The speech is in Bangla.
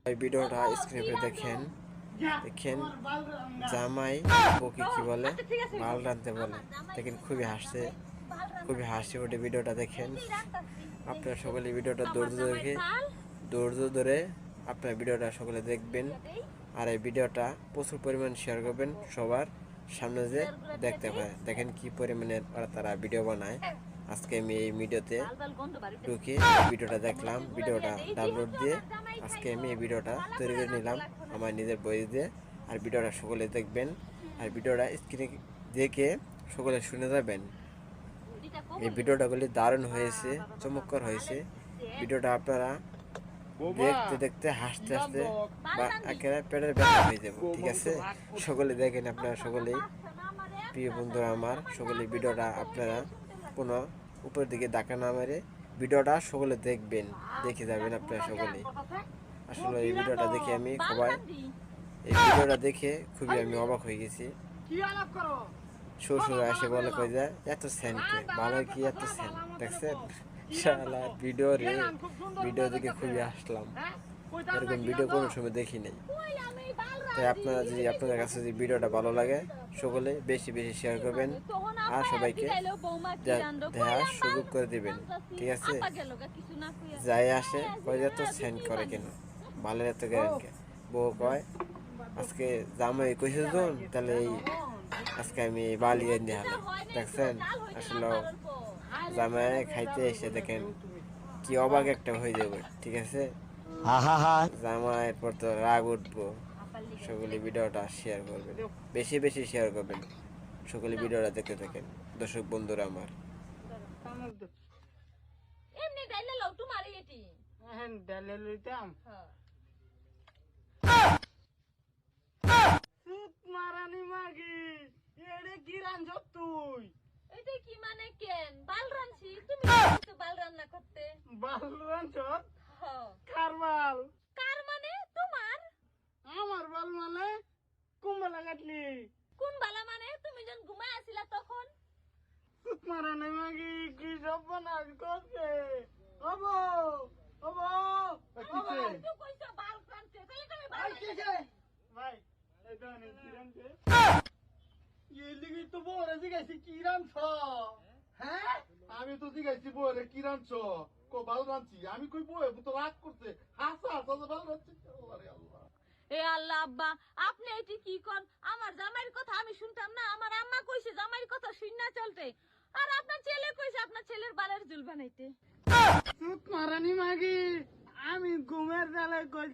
এই ভিডিওটা স্ক্রিনে দেখেন দেখেন জামাই বউকে কি বলে মাল রাঁধতে বলে দেখেন খুবই হাসি ওঠে ভিডিওটা দেখেন আপনারা সকলে ভিডিওটা ধৈর্য ধরে আপনার ভিডিওটা সকলে দেখবেন আর এই ভিডিওটা প্রচুর পরিমাণ শেয়ার করবেন সবার সামনে যে দেখতে পায় দেখেন কি পরিমাণে তারা ভিডিও বানায় আজকে আমি এই ভিডিওতে ঢুকে ভিডিওটা দেখলাম ভিডিওটা ডাউনলোড দিয়ে আজকে আমি এই ভিডিওটা তৈরি করে নিলাম আমার নিজের বই দিয়ে আর ভিডিওটা সকলে দেখবেন আর ভিডিওটা স্ক্রিনে দেখে সকলে শুনে যাবেন এই ভিডিওটাগুলি দারুণ হয়েছে চমৎকার হয়েছে ভিডিওটা আপনারা দেখতে দেখতে হাসতে হাসতে বা একেবারে পেটের ব্যথা হয়ে যাবে ঠিক আছে সকলে দেখেন আপনারা সকলেই প্রিয় বন্ধুরা আমার সকলে ভিডিওটা আপনারা কোনো উপরের দিকে ডাকা না মেরে ভিডিওটা সকলে দেখবেন দেখে যাবেন আপনারা সকলে আসলে এই ভিডিওটা দেখে আমি খুবই আমি অবাক হয়ে গেছি শ্বশুর আসে বলে কই যায় এত সেন্টে ভালো কি এত সেন্ট দেখছেন শালা ভিডিও দেখে খুবই আসলাম এরকম ভিডিও কোনো সময় দেখি নাই তাই আপনাদের কাছে যদি ভিডিওটা ভালো লাগে সকলে বেশি বেশি শেয়ার করবেন আর সবাইকে দেখার সুযোগ করে দিবেন ঠিক আছে যাই আসে কই এত সেন্ট করে কেন ভালো এত গ্যারেন্টি বউ কয় আজকে জামাই কইছে তাহলে এই আজকে আমি বালি এনে হালে দেখছেন আসলে জামাই খাইতে এসে দেখেন কি অবাক একটা হয়ে যাবে ঠিক আছে জামাইয়ের পর তো রাগ উঠবো সকলে ভিডিওটা শেয়ার করবেন বেশি বেশি শেয়ার করবেন সকলে ভিডিওটা দেখতে থাকেন দর্শক বন্ধুরা আমার এমনি ডাইলে লও তোমার এটি হ্যাঁ ডাইলে লইতাম সুত মারানি মাগি এড়ে কি রাঞ্জ তুই এটা কি মানে কেন বাল রানছি তুমি তো বাল রান্না করতে বাল রাঞ্জ হ্যাঁ কার মানে তোমার আমার বাল মানে কুম্বলা কাটলি কোন বালা মানে তুমি যখন ঘুমায় আছিলা তখন সুত মারানি মাগি কি সর্বনাশ করছে ওবো তো কইছো বাল রানতে তাহলে তুমি বাল ভাই এই দানে কি রানছে এই লিগি তো বলে জিগাইছি কি রানছ হ্যাঁ আমি তো জিগাইছি বলে কি রানছ কো বাল রানছি আমি কই বয়ে তো রাগ করছে হাসা বাল রানছি আরে আল্লাহ এ আল্লাহ আব্বা আপনি এটি কি কোন আমার জামাইয়ের কথা আমি শুনতাম না আমার আম্মা কইছে জামাইয়ের কথা শুননা চলতে আর আপনার ছেলে কইছে আপনার ছেলের বালের ঝুল বানাইতে সুত মারানি মাগি আমি ঘুমের বেলায় কই